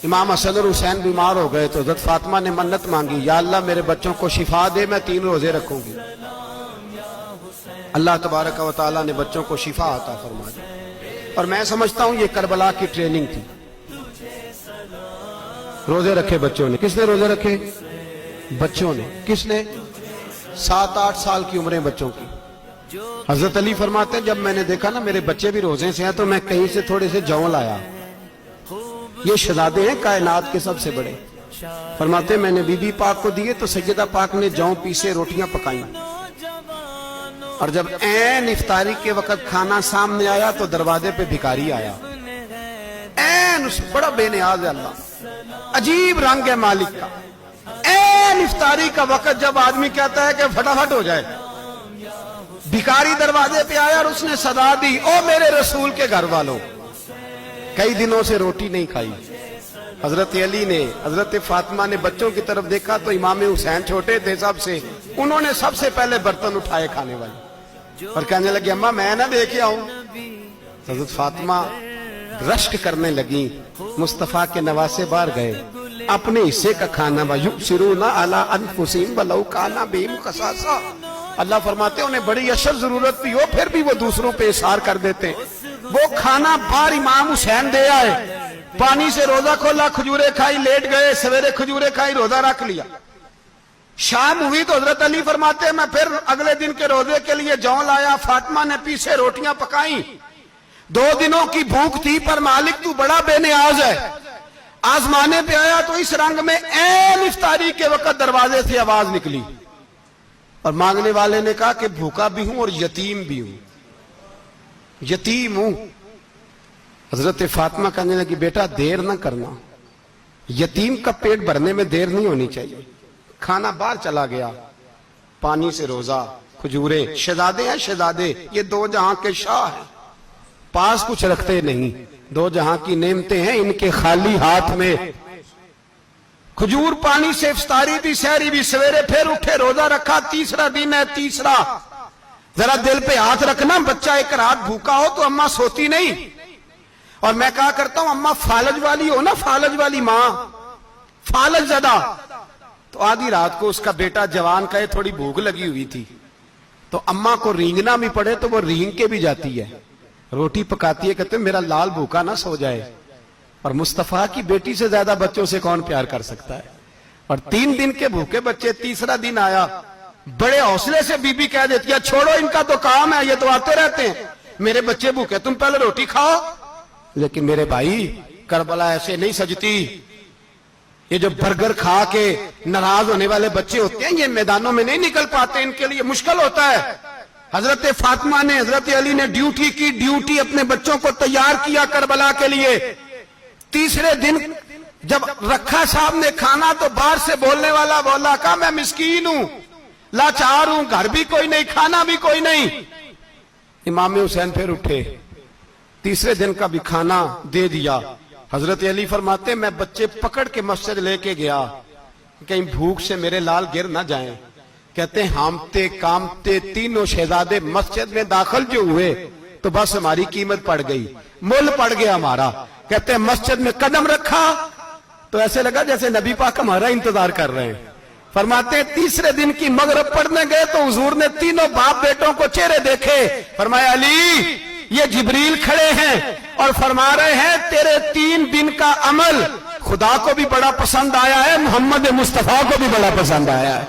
امام حسن اور حسین بیمار ہو گئے تو حضرت فاطمہ نے منت مانگی، یا اللہ میرے بچوں کو شفا دے، میں 3 روزے رکھوں گی۔ اللہ تبارک و تعالیٰ نے بچوں کو شفا عطا فرما دی۔ اور میں سمجھتا ہوں یہ کربلا کی ٹریننگ تھی۔ روزے رکھے بچوں نے۔ کس نے روزے رکھے؟ بچوں نے۔ کس نے؟ 7-8 سال کی عمریں بچوں کی۔ حضرت علی فرماتے ہیں جب میں نے دیکھا نا میرے بچے بھی روزے سے ہیں تو میں کہیں سے تھوڑے سے جوں لایا۔ یہ شہزادے ہیں کائنات کے سب سے بڑے۔ فرماتے ہیں میں نے بی بی پاک کو دیے تو سیدہ پاک نے جوں پیسے روٹیاں پکائیں، اور جب عین افطاری کے وقت کھانا سامنے آیا تو دروازے پہ بھکاری آیا۔ عین بڑا بے نیاز ہے اللہ، عجیب رنگ ہے مالک کا۔ عین افطاری کا وقت جب آدمی کہتا ہے کہ فٹافٹ ہو جائے، بھکاری دروازے پہ آیا اور اس نے صدا دی، او میرے رسول کے گھر والوں، کئی دنوں سے روٹی نہیں کھائی۔ حضرت علی نے، حضرت فاطمہ نے بچوں کی طرف دیکھا تو امام حسین چھوٹے تھے سب سے، انہوں نے سب سے پہلے برتن اٹھائے کھانے والے، اور کہنے لگے اماں میں نہ دیکھ آؤں۔ حضرت فاطمہ رشک کرنے لگیں، مصطفیٰ کے نواسے باہر گئے، اپنے حصے کا کھانا وَيُؤْثِرُونَ عَلَىٰ أَنفُسِهِمْ وَلَوْ كَانَ بِهِمْ خَصَاصَةٌ۔ اللہ فرماتے ہیں انہیں بڑی اشد ضرورت بھی ہو پھر بھی وہ دوسروں پہ اثار کر دیتے ہیں۔ وہ کھانا باہر امام حسین دے آئے، پانی سے روزہ کھولا، کھجورے کھائی، لیٹ گئے، سویرے کھجورے کھائی، روزہ رکھ لیا۔ شام ہوئی تو حضرت علی فرماتے ہیں میں پھر اگلے دن کے روزے کے لیے جوں لایا، فاطمہ نے پیچھے روٹیاں پکائیں۔ 2 دنوں کی بھوک تھی پر مالک تو بڑا بے نیاز ہے، آزمانے پہ آیا تو اس رنگ میں عین افطاری کے وقت دروازے سے آواز نکلی، اور مانگنے والے نے کہا کہ بھوکا بھی ہوں اور یتیم بھی ہوں، یتیم ہوں۔ حضرت فاطمہ کہنے لگی بیٹا دیر نہ کرنا، یتیم کا پیٹ بھرنے میں دیر نہیں ہونی چاہیے۔ کھانا باہر چلا گیا، پانی سے روزہ، کھجورے۔ شہزادے ہیں شہزادے، یہ 2 جہاں کے شاہ ہیں، پاس کچھ رکھتے نہیں، 2 جہاں کی نعمتیں ہیں ان کے خالی ہاتھ میں۔ کھجور پانی سے افطاری بھی، سحری بھی، سویرے پھر اٹھے، روزہ رکھا، تیسرا دن ہے، تیسرا۔ ذرا دل پہ ہاتھ رکھنا، بچہ ایک رات بھوکا ہو تو اماں سوتی نہیں۔ اور میں کہا کرتا ہوں اماں فالج والی ہو نا، فالج والی ماں، فالج زدہ، تو آدھی رات کو اس کا بیٹا جوان کہے تھوڑی بھوک لگی ہوئی تھی، تو اماں کو رینگنا بھی پڑے تو وہ رینگ کے بھی جاتی ہے، روٹی پکاتی ہے، کہتے ہیں میرا لال بھوکا نہ سو جائے۔ اور مصطفیٰ کی بیٹی سے زیادہ بچوں سے کون پیار کر سکتا ہے؟ اور 3 دن کے بھوکے بچے، تیسرا دن آیا، بڑے حوصلے سے بی بی کہہ دیتی ہے چھوڑو ان کا تو کام ہے، یہ تو آتے رہتے ہیں، میرے بچے بھوکے، تم پہلے روٹی کھاؤ۔ لیکن میرے بھائی کربلا ایسے نہیں سجتی۔ یہ جو برگر کھا کے ناراض ہونے والے بچے ہوتے ہیں یہ میدانوں میں نہیں نکل پاتے، ان کے لیے مشکل ہوتا ہے۔ حضرت فاطمہ نے، حضرت علی نے ڈیوٹی کی، ڈیوٹی اپنے بچوں کو تیار کیا کربلا کے لیے۔ تیسرے دن جب رکھا صاحب نے کھانا تو باہر سے بولنے والا بولا کہا میں مسکین ہوں، لاچار ہوں، گھر بھی کوئی نہیں، کھانا بھی کوئی نہیں۔ امام حسین پھر اٹھے، تیسرے دن کا بھی کھانا دے دیا۔ حضرت علی فرماتے ہیں میں بچے پکڑ کے مسجد لے کے گیا، کہیں بھوک سے میرے لال گر نہ جائیں۔ کہتے ہیں ہامتے کامتے تینوں شہزادے مسجد میں داخل جو ہوئے تو بس ہماری قیمت پڑ گئی، مول پڑ گیا ہمارا۔ کہتے ہیں مسجد میں قدم رکھا تو ایسے لگا جیسے نبی پاک ہمارا انتظار کر رہے ہیں۔ فرماتے ہیں تیسرے دن کی مغرب پڑھنے گئے تو حضور نے تینوں باپ بیٹوں کو چہرے دیکھے، فرمایا علی یہ جبریل کھڑے ہیں اور فرما رہے ہیں تیرے 3 دن کا عمل خدا کو بھی بڑا پسند آیا ہے، محمد مصطفیٰ کو بھی بڑا پسند آیا ہے۔